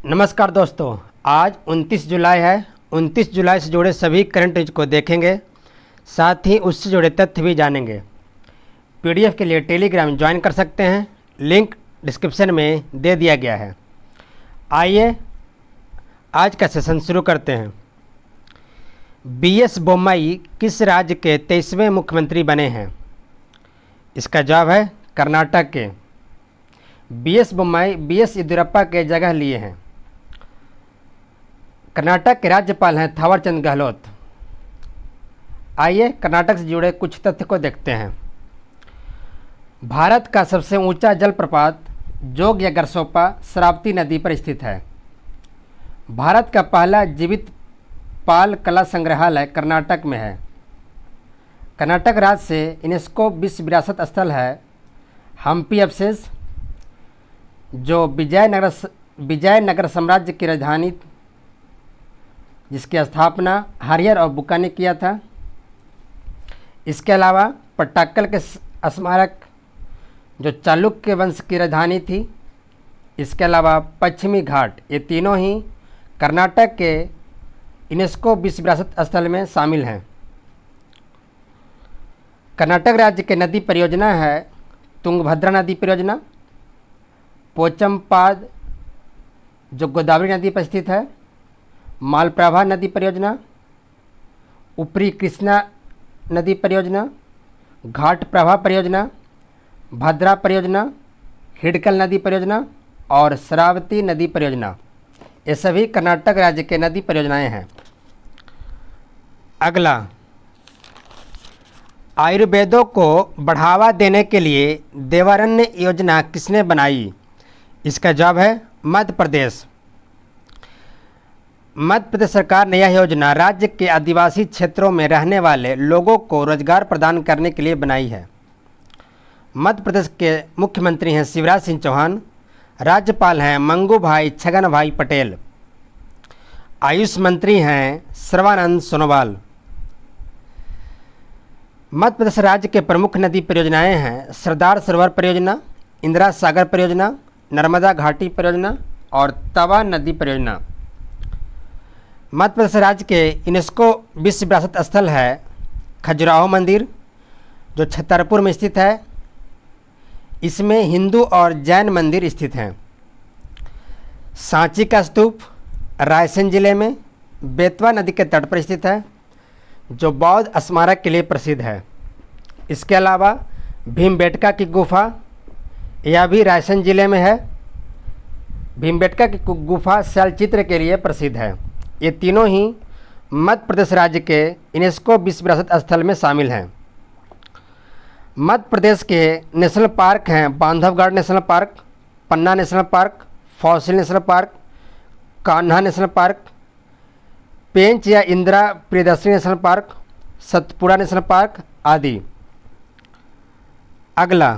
नमस्कार दोस्तों, आज 29 जुलाई है। 29 जुलाई से जुड़े सभी करंट न्यूज को देखेंगे, साथ ही उससे जुड़े तथ्य भी जानेंगे। पीडीएफ के लिए टेलीग्राम ज्वाइन कर सकते हैं, लिंक डिस्क्रिप्शन में दे दिया गया है। आइए आज का सेशन शुरू करते हैं। बीएस बोम्मई किस राज्य के 23वें मुख्यमंत्री बने हैं? इसका जवाब है कर्नाटक के। बीएस बोम्मई बीएस येदियुरप्पा के जगह लिए हैं। कर्नाटक के राज्यपाल हैं थावरचंद गहलोत। आइए कर्नाटक से जुड़े कुछ तथ्य को देखते हैं। भारत का सबसे ऊंचा जलप्रपात जोग या गरसोपा शरावती नदी पर स्थित है। भारत का पहला जीवित पाल कला संग्रहालय कर्नाटक में है। कर्नाटक राज्य से यूनेस्को विश्व विरासत स्थल है हम्पी अवशेष, जो विजयनगर साम्राज्य की राजधानी, जिसकी स्थापना हरिहर और बुक्का ने किया था। इसके अलावा पट्टाक्कल के स्मारक, जो चालुक्य वंश की राजधानी थी। इसके अलावा पश्चिमी घाट, ये तीनों ही कर्नाटक के यूनेस्को विश्व विरासत स्थल में शामिल हैं। कर्नाटक राज्य के नदी परियोजना है तुंगभद्रा नदी परियोजना, पोचमपाद जो गोदावरी नदी पर स्थित है, मालप्रभा नदी परियोजना, ऊपरी कृष्णा नदी परियोजना, घाट प्रभा परियोजना, भद्रा परियोजना, हिडकल नदी परियोजना और शरावती नदी परियोजना। ये सभी कर्नाटक राज्य के नदी परियोजनाएं हैं। अगला, आयुर्वेदों को बढ़ावा देने के लिए देवारण्य योजना किसने बनाई? इसका जवाब है मध्य प्रदेश। मध्य प्रदेश सरकार ने यह योजना राज्य के आदिवासी क्षेत्रों में रहने वाले लोगों को रोजगार प्रदान करने के लिए बनाई है। मध्य प्रदेश के मुख्यमंत्री हैं शिवराज सिंह चौहान। राज्यपाल हैं मंगू भाई छगन भाई पटेल। आयुष मंत्री हैं सर्बानंद सोनोवाल। मध्य प्रदेश राज्य के प्रमुख नदी परियोजनाएं हैं सरदार सरोवर परियोजना, इंदिरा सागर परियोजना, नर्मदा घाटी परियोजना और तवा नदी परियोजना। मध्य प्रदेश राज्य के यूनेस्को विश्व विरासत स्थल है खजुराहो मंदिर, जो छतरपुर में स्थित है। इसमें हिंदू और जैन मंदिर स्थित हैं। सांची का स्तूप रायसेन जिले में बेतवा नदी के तट पर स्थित है, जो बौद्ध स्मारक के लिए प्रसिद्ध है। इसके अलावा भीमबेटका की गुफा, यह भी रायसेन जिले में है। भीमबेटका की गुफा शैलचित्र के लिए प्रसिद्ध है। ये तीनों ही मध्य प्रदेश राज्य के यूनेस्को विश्व विरासत स्थल में शामिल हैं। मध्य प्रदेश के नेशनल पार्क हैं Bandhavgarh national park, Panna national park, fossil national park, Kanha national park, Pench या Indira Priyadarshini national park, Satpura national park आदि। अगला,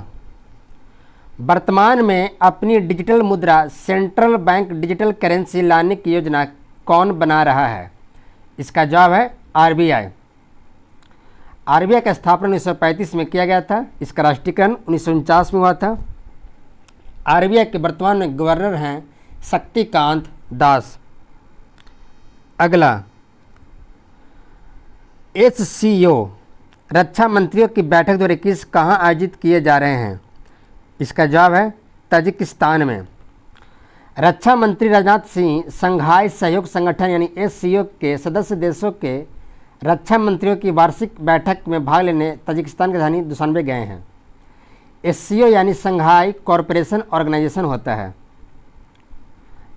वर्तमान में अपनी डिजिटल मुद्रा सेंट्रल बैंक डिजिटल करेंसी लाने की योजना कौन बना रहा है? इसका जवाब है आरबीआई। आरबीआई का स्थापना 1935 में किया गया था। इसका राष्ट्रीयकरण 1949 में हुआ था। आरबीआई के वर्तमान में गवर्नर हैं शक्तिकांत दास। अगला, एससीओ रक्षा मंत्रियों की बैठक 2021 कहाँ आयोजित किए जा रहे हैं? इसका जवाब है ताजिकिस्तान में। रक्षा मंत्री राजनाथ सिंह संघाई सहयोग संगठन यानी एससीओ के सदस्य देशों के रक्षा मंत्रियों की वार्षिक बैठक में भाग लेने ताजिकिस्तान की राजधानी दुशानबे गए हैं। एससीओ यानी संघाई कॉरपोरेशन ऑर्गेनाइजेशन होता है।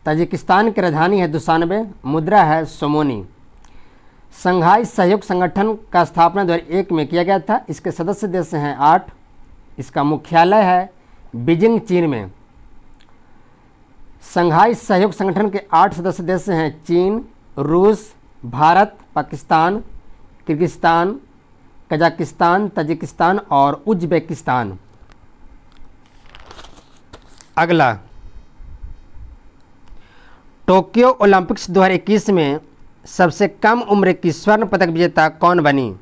ताजिकिस्तान की राजधानी है दुशानबे, मुद्रा है सोमोनी। संघाई सहयोग संगठन का स्थापना 2001 में किया गया था। इसके सदस्य देश हैं 8। इसका मुख्यालय है बीजिंग, चीन में। संघाई सहयोग संगठन के 8 सदस्य देश हैं चीन, रूस, Bharat, Pakistan, Kyrgyzstan, Kazakhstan, Tajikistan और उज्बेकिस्तान। अगला, टोक्यो ओलंपिक्स 2021 में सबसे कम उम्र की स्वर्ण पदक विजेता कौन बनी?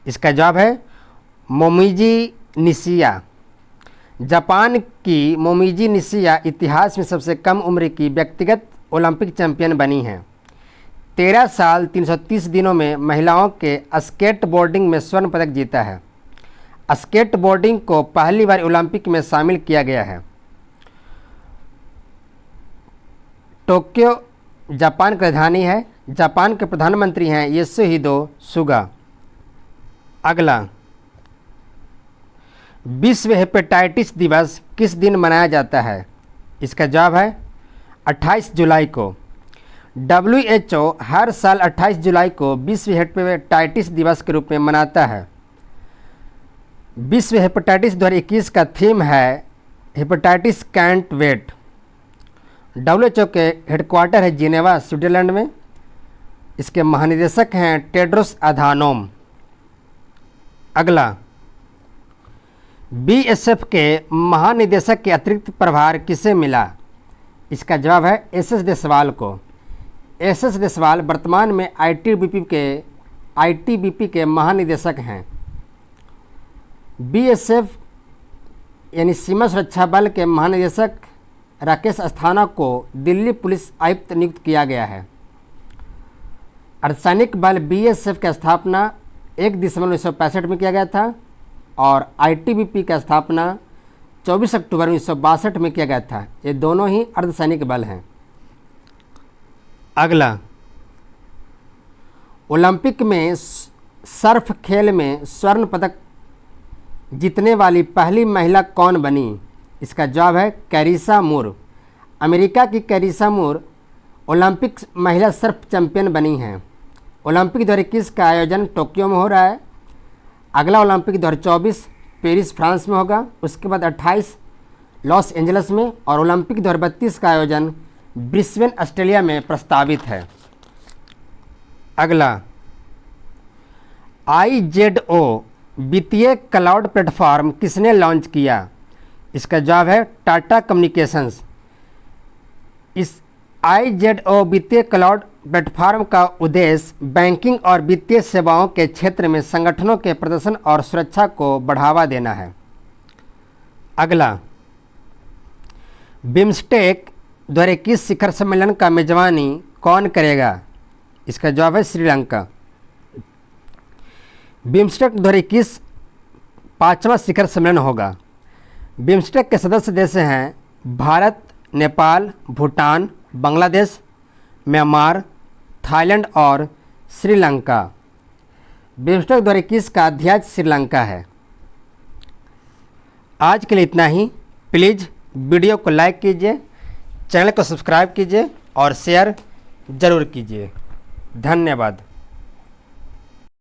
इसका जवाब है मोमिजी निशिया। जापान की मोमिजी निशिया इतिहास में सबसे कम उम्र की व्यक्तिगत ओलंपिक चैंपियन बनी हैं। 13 साल 330 दिनों में महिलाओं के स्केट बोर्डिंग में स्वर्ण पदक जीता है। स्केट बोर्डिंग को पहली बार ओलंपिक में शामिल किया गया है। टोक्यो जापान की राजधानी है। जापान के प्रधानमंत्री हैं योशिहिदे सुगा। अगला, विश्व हेपेटाइटिस दिवस किस दिन मनाया जाता है? इसका जवाब है 28 जुलाई को। WHO हर साल 28 जुलाई को विश्व हेपेटाइटिस दिवस के रूप में मनाता है। विश्व हेपेटाइटिस 2021 का थीम है हेपेटाइटिस कैंट वेट। WHO के हेडक्वार्टर है जिनेवा, स्विट्जरलैंड में। इसके महानिदेशक हैं टेड्रोस अधानोम। अगला, BSF के महानिदेशक के अतिरिक्त प्रभार किसे मिला? इसका जवाब है SS देसवाल को। SS देसवाल वर्तमान में ITBP के महानिदेशक हैं। BSF यानी सीमा सुरक्षा बल के महानिदेशक राकेश अस्थाना को दिल्ली पुलिस आयुक्त नियुक्त किया गया है। अर्धसैनिक बल BSF की स्थापना 1 दिसंबर 1965 में किया गया था और ITBP की स्थापना 24 अक्टूबर 1962 में किया गया था। ये दोनों ही अर्धसैनिक बल हैं। अगला, ओलंपिक में सर्फ खेल में स्वर्ण पदक जीतने वाली पहली महिला कौन बनी? इसका जवाब है कैरिसा मूर। अमेरिका की कैरिसा मूर ओलंपिक महिला सर्फ चैंपियन बनी हैं। ओलंपिक 2021 का आयोजन टोक्यो में हो रहा है। अगला ओलंपिक 2024 पेरिस, फ्रांस में होगा। उसके बाद 28 लॉस एंजल्स में और ओलंपिक 2032 का आयोजन ब्रिस्बेन, ऑस्ट्रेलिया में प्रस्तावित है। अगला, IZO वित्तीय क्लाउड प्लेटफॉर्म किसने लॉन्च किया? इसका जवाब है टाटा कम्युनिकेशंस। इस IZO वित्तीय क्लाउड प्लेटफॉर्म का उद्देश्य बैंकिंग और वित्तीय सेवाओं के क्षेत्र में संगठनों के प्रदर्शन और सुरक्षा को बढ़ावा देना है। अगला, बिम्स्टेक 2021 शिखर सम्मेलन का मेजबानी कौन करेगा? इसका जवाब है श्रीलंका। बिम्स्टेक 2021 5वां शिखर सम्मेलन होगा। बिम्स्टेक के सदस्य देश हैं भारत, नेपाल, भूटान, बांग्लादेश, म्यांमार, थाईलैंड और श्रीलंका। बिम्स्टेक 2021 का अध्यक्ष श्रीलंका है। आज के लिए इतना ही। प्लीज़ वीडियो को लाइक कीजिए, चैनल को सब्सक्राइब कीजिए और शेयर ज़रूर कीजिए। धन्यवाद।